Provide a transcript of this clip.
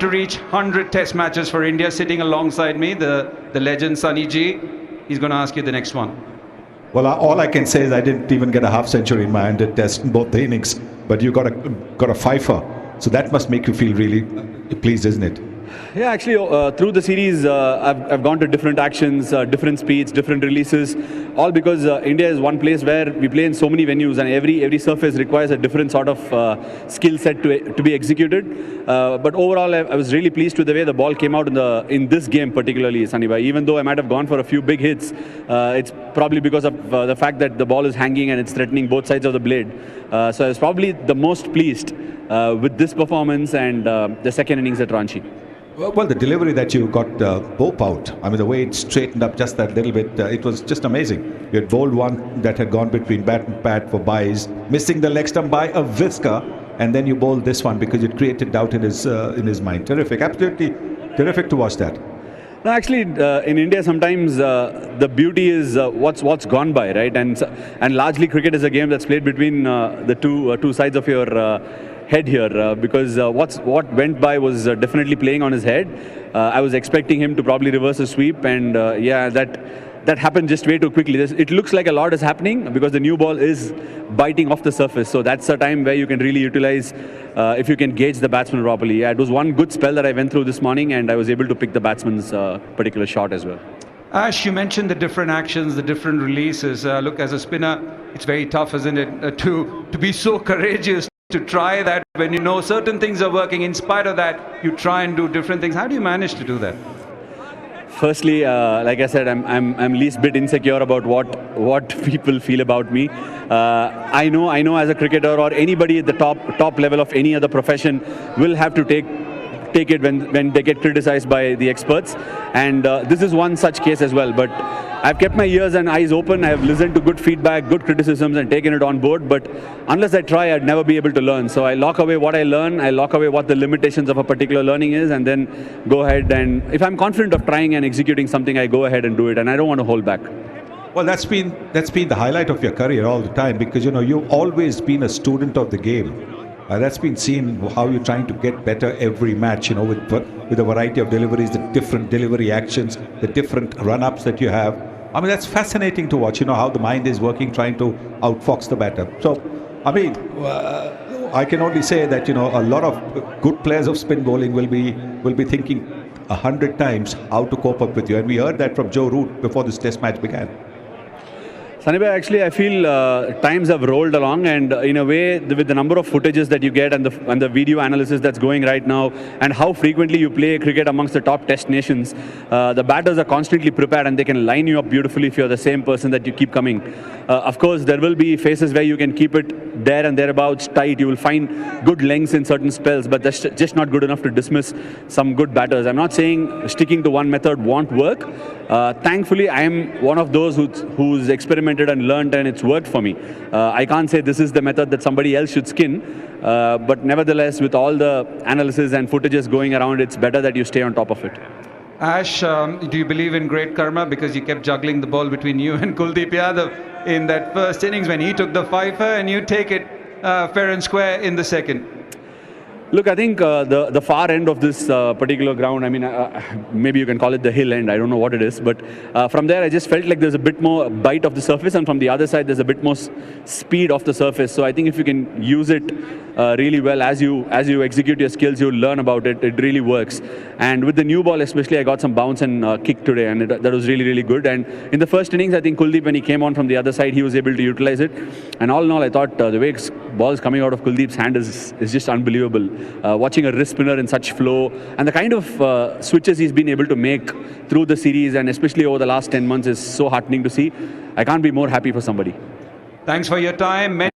to reach 100 test matches for India. Sitting alongside me, the legend Sunny G. He's going to ask you the next one. Well, all I can say is I didn't even get a half century in my 100 test in both the innings, but you got a fifer, so that must make you feel really pleased, isn't it? Yeah, actually, through the series, I've gone to different actions, different speeds, different releases, all because India is one place where we play in so many venues, and every surface requires a different sort of skill set to be executed. But overall, I was really pleased with the way the ball came out in this game, particularly, Sunny Bhai. Even though I might have gone for a few big hits, it's probably because of the fact that the ball is hanging and it's threatening both sides of the blade. So I was probably the most pleased with this performance and the second innings at Ranchi. Well, the delivery that you got Pope out, I mean, the way it straightened up just that little bit, it was just amazing. You had bowled one that had gone between bat and pad for byes, missing the leg stump by a whisker, and then you bowled this one because it created doubt in his mind. Terrific, absolutely terrific to watch that. No, actually, in India, sometimes the beauty is what's gone by, right? And largely, cricket is a game that's played between the two sides of your head here, because what went by was definitely playing on his head. I was expecting him to probably reverse a sweep, and yeah, that happened just way too quickly. It looks like a lot is happening because the new ball is biting off the surface. So that's a time where you can really utilize if you can gauge the batsman properly. Yeah, it was one good spell that I went through this morning, and I was able to pick the batsman's particular shot as well. Ash, you mentioned the different actions, the different releases. Look, as a spinner, it's very tough, isn't it, to be so courageous to try that when you know certain things are working. In spite of that, you try and do different things. How do you manage to do that? Firstly, like I said, I'm least bit insecure about what people feel about me. I know as a cricketer or anybody at the top level of any other profession will have to take it when they get criticized by the experts, and this is one such case as well. But I've kept my ears and eyes open. I have listened to good feedback, good criticisms, and taken it on board. But unless I try, I'd never be able to learn. So I lock away what I learn. I lock away what the limitations of a particular learning is, and then go ahead. And if I'm confident of trying and executing something, I go ahead and do it. And I don't want to hold back. Well, that's been the highlight of your career all the time, because you've always been a student of the game. That's been seen how you're trying to get better every match, with a variety of deliveries, the different delivery actions, the different run-ups that you have. I mean, that's fascinating to watch, how the mind is working, trying to outfox the batter. So, I mean, I can only say that, a lot of good players of spin bowling will be thinking 100 times how to cope up with you. And we heard that from Joe Root before this test match began. Sunny Bhai, actually, I feel times have rolled along, and in a way, with the number of footages that you get and the video analysis that's going right now, and how frequently you play cricket amongst the top test nations, the batters are constantly prepared, and they can line you up beautifully if you're the same person that you keep coming. Of course, there will be phases where you can keep it there and thereabouts tight. You will find good lengths in certain spells, but that's just not good enough to dismiss some good batters. I'm not saying sticking to one method won't work. Thankfully, I am one of those who's experimented and learned, and it's worked for me. I can't say this is the method that somebody else should skin, but nevertheless, with all the analysis and footages going around, it's better that you stay on top of it. Ash, do you believe in great karma, because you kept juggling the ball between you and Kuldeep Yadav in that first innings when he took the fifer, and you take it fair and square in the second? Look, I think the far end of this particular ground, I mean, maybe you can call it the hill end, I don't know what it is, but from there I just felt like there's a bit more bite of the surface, and from the other side there's a bit more speed off the surface. So I think if you can use it really well as you execute your skills, you'll learn about it. It really works. And with the new ball especially, I got some bounce and kick today, and that was really, really good. And in the first innings, I think Kuldeep, when he came on from the other side, he was able to utilize it. And all in all, I thought the way balls coming out of Kuldeep's hand is just unbelievable. Watching a wrist spinner in such flow, and the kind of switches he's been able to make through the series, and especially over the last 10 months, is so heartening to see. I can't be more happy for somebody. Thanks for your time.